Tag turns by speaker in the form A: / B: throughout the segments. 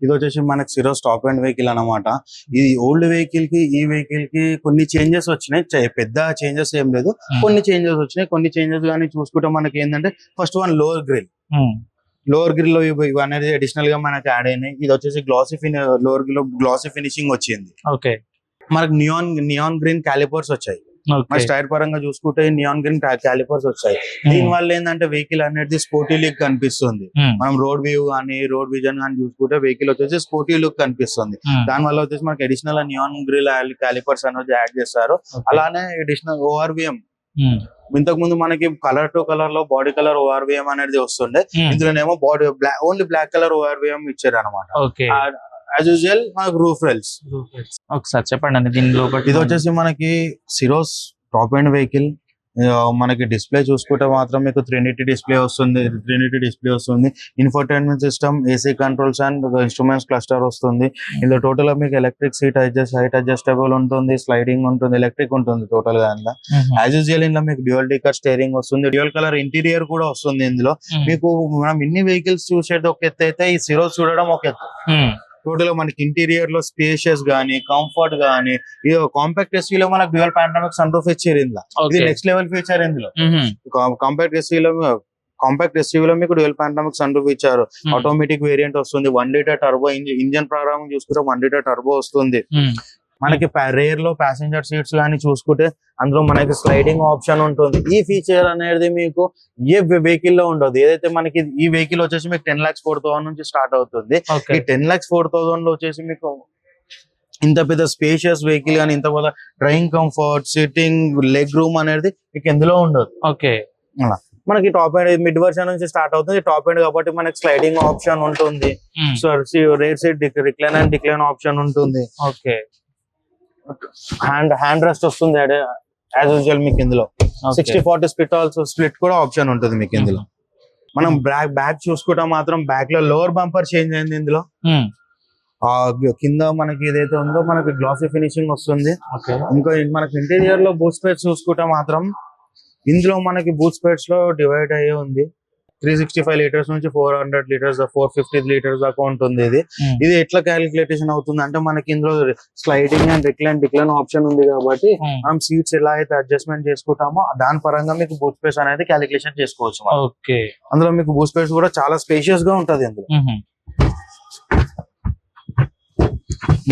A: ఇది వచ్చేసి మనకి సిరోస్ టాప్ అండ్ వెహికల్ అన్నమాట. ఇది ఓల్డ్ వెహికల్ కి ఈ వెహికల్ కి కొన్ని చేంజెస్ వచ్చినాయి, పెద్ద చేంజెస్ ఏం లేదు, కొన్ని చేంజెస్ వచ్చినాయి. కొన్ని చేంజెస్ కానీ చూసుకుంటే మనకి ఏంటంటే ఫస్ట్ వన్ లోవర్ గ్రిల్ లో ఇవి అనేది అడిషనల్ గా మనకి యాడ్ అయినాయి. ఇది వచ్చేసి లోవర్ గ్రిల్ లో గ్లాసీ ఫినిషింగ్ వచ్చింది.
B: ఓకే,
A: మనకి నియాన్ గ్రీన్ క్యాలిపర్స్ వచ్చాయి. మన స్టైర్ పరంగా చూసుకుంటే నియాన్ గ్రీన్ క్యాలిపర్స్ వచ్చాయి. దీని వల్ల ఏంటంటే వెహికల్ అనేది స్పోర్టీ లుక్ కనిపిస్తుంది. మనం రోడ్ వ్యూ కానీ రోడ్ విజన్ కానీ చూసుకుంటే వెహికల్ వచ్చేసి స్పోర్టీ లుక్ కనిపిస్తుంది. దాని వల్ల వచ్చేసి మనకి అడిషనల్ నియాన్ గ్రిల్ క్యాలిపర్స్ అనేది యాడ్ చేస్తారు. అలానే అడిషనల్ ఓఆర్విఎం, ఇంతకు ముందు మనకి కలర్ టు కలర్ లో బాడీ కలర్ ఓఆర్విఎం అనేది వస్తుండే, ఇందులోనేమో body only black colour ORVM ఇచ్చారు అనమాట. యాజ్ యూజువల్ మనకు రూఫ్ రైల్స్.
B: ఒకసారి చెప్పండి దీనిలో.
A: ఇది వచ్చేసి మనకి సిరోస్ టాప్ అండ్ వెహికల్. మనకి డిస్ప్లే చూసుకుంటే మాత్రం మీకు 3D డిస్ప్లే వస్తుంది. Infotainment system, AC controls and instruments cluster వస్తుంది. ఇందులో టోటల్ గా మీకు ఎలక్ట్రిక్ హైట్ అడ్జస్టబుల్ ఉంటుంది, స్లైడింగ్ ఉంటుంది, ఎలక్ట్రిక్ ఉంటుంది టోటల్ గా. యాజ్ యూజువల్ ఇందులో మీకు డ్యూయల్ డెకర్ స్టీరింగ్ వస్తుంది, డ్యూయల్ కలర్ ఇంటీరియర్ కూడా వస్తుంది. ఇందులో మీకు మనం ఇన్ని వెహికల్స్ చూసేది ఒక ఎత్తు అయితే ఈ సిరోస్ చూడడం ఒక ఎత్తు. టోటల్ గా మనకి ఇంటీరియర్ లో స్పేషియస్ గానీ, కంఫర్ట్ గానీ, ఇది కాంపాక్ట్ ఎస్యూవీ లో మనకు డ్యూయల్ పానోరామిక్ సన్ రూఫ్ ఇచ్చారు. ఇందులో ఇది నెక్స్ట్ లెవెల్ ఫీచర్. ఇందులో కాంపాక్ట్ ఎస్యూవీ లో మీకు డ్యూయల్ పానోరామిక్ సన్ రూఫ్ ఇచ్చారు. ఆటోమేటిక్ వేరియంట్ వస్తుంది. 1 లీటర్ టర్బో ఇంజన్ ప్రారంభం చూసుకుంటే 1 లీటర్ టర్బో వస్తుంది. మనకి రేర్ లో ప్యాసింజర్ సీట్స్ కానీ చూసుకుంటే అందులో మనకి స్లైడింగ్ ఆప్షన్ ఉంటుంది. ఈ ఫీచర్ అనేది మీకు ఏ వెహికల్ లో ఉండదు. ఏదైతే మనకి ఈ వెహికల్ వచ్చేసి మీకు 10,04,000 నుంచి స్టార్ట్ అవుతుంది. ఈ 10,04,000 లో వచ్చేసి మీకు ఇంత పెద్ద స్పేషియస్ వెహికల్ కానీ, ఇంత పెద్ద driving comfort, sitting, leg room అనేది మీకు ఎందులో ఉండదు.
B: ఓకే,
A: అలా మనకి టాప్ ఎండ్ మిడ్ వర్షన్ నుంచి స్టార్ట్ అవుతుంది. టాప్ ఎండ్ కాబట్టి మనకి స్లైడింగ్ ఆప్షన్ ఉంటుంది. So rare side recline and decline option ఉంటుంది.
B: ఓకే,
A: హ్యాండ్ రెస్ట్ వస్తుంది. యాజ్ యూజువల్ మీకు ఇందులో 60-40 స్ప్లిట్ కూడా ఆప్షన్ ఉంటుంది మీకు ఇందులో. మనం బ్యాక్ చూసుకుంటే మాత్రం బ్యాక్ లో లోవర్ బంపర్ చేంజ్ అయింది. ఇందులో కింద మనకి ఏదైతే ఉందో మనకి గ్లాసీ ఫినిషింగ్ వస్తుంది. ఇంకా మనకి ఇంటీరియర్ లో బూట్ స్పేస్ చూసుకుంటే మాత్రం ఇందులో మనకి బూట్ స్పేస్ లో డివైడ్ అయ్యే ఉంది. 365 లీటర్స్ నుంచి 400 లీటర్స్ 450 లీటర్స్ దాకా ఉంటుంది. ఇది ఎట్లా క్యాలిక్యులేషన్ అవుతుంది అంటే మనకి ఇందులో స్లైడింగ్ అండ్ డిక్లైన్ ఆప్షన్ ఉంది కాబట్టి మనం సీట్స్ ఎలా అయితే అడ్జస్ట్మెంట్ చేసుకుంటామో దాని పరంగా మీకు బూట్ స్పేస్ అనేది క్యాలిక్యులేషన్ చేసుకోవచ్చు.
B: ఓకే,
A: అందులో మీకు బూట్ స్పేస్ కూడా చాలా స్పేషియస్ గా ఉంటది. అందులో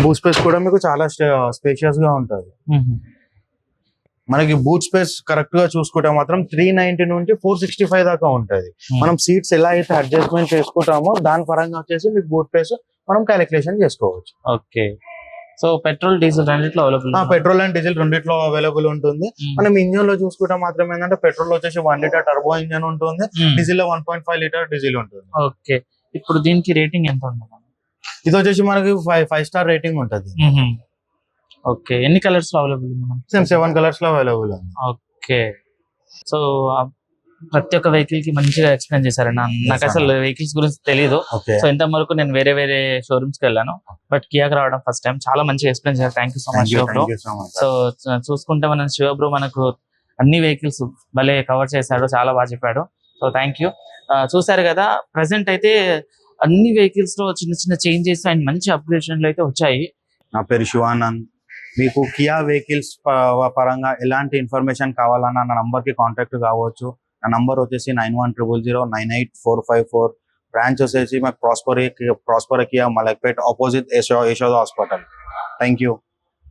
A: బూట్ స్పేస్ కూడా మీకు చాలా స్పేషియస్ గా ఉంటది. మనకి బూట్ స్పేస్ కరెక్ట్ గా చూసుకుంటే మాత్రం 390 నుంచి 465 దాకా ఉంటది. మనం సీట్స్ ఎలా అయితే అడ్జస్ట్మెంట్ చేసుకుంటామో దాని పరంగా వచ్చేసి మీకు బూట్ స్పేస్ మనం క్యాలిక్యులేషన్ చేసుకోవచ్చు.
B: ఓకే, సో పెట్రోల్ డీజిల్ రెండిట్లో అవైలబుల్?
A: పెట్రోల్ అండ్ డీజిల్ రెండిట్లో అవైలబుల్ ఉంటుంది. మనం ఇంజన్ లో చూసుకుంటే మాత్రం ఏంటంటే పెట్రోల్ వచ్చేసి 1 లీటర్ టర్బో ఇంజన్ ఉంటుంది, డీజిల్ లో 1.5 లీటర్ డీజిల్ ఉంటుంది.
B: ఓకే, ఇప్పుడు దీనికి రేటింగ్ ఎంత ఉంటుంది?
A: ఇది వచ్చేసి మనకి 5 స్టార్ రేటింగ్ ఉంటుంది.
B: ఓకే, ఎన్ని కలర్స్ లో అవైలబుల్?
A: 7 కలర్స్ లో అవైలబుల్ ఉంది.
B: ఓకే, సో ప్రతి ఒక్క వెహికల్ కి మంచిగా ఎక్స్ప్లెయిన్ చేశారన్న. నాకు అసలు వెహికల్స్ గురించి తెలియదు. సో ఇంతవరకు నేను వేరే షోరూమ్స్ కి వెళ్ళాను, బట్ కియాకి రావడం ఫస్ట్ టైం. చాలా మంచిగా ఎక్స్ప్లెయిన్ చేశారు. Thank you so much Shiva bro. So చూసుకుంటే మన శివ బ్రో మనకు అన్ని వెహికల్స్ భలే కవర్ చేశాడు, చాలా బాగా చెప్పాడు. So thank you. చూసారు కదా, ప్రెసెంట్ అయితే అన్ని వెహికల్స్ లో చిన్న చేంజెస్ అండ్ మంచి అప్గ్రేషన్లు అయితే వచ్చాయి.
A: నా పేరు శివానంద్. మీకు కియా వెహికల్స్ పరంగా ఎలాంటి ఇన్ఫర్మేషన్ కావాలన్నా నా నంబర్ కి కాంటాక్ట్ కావచ్చు. నా నంబర్ వచ్చేసి 9100098454. బ్రాంచ్ వచ్చేసి మాకు prosper Kia Malakpet opposite Yashoda hospital. Thank you.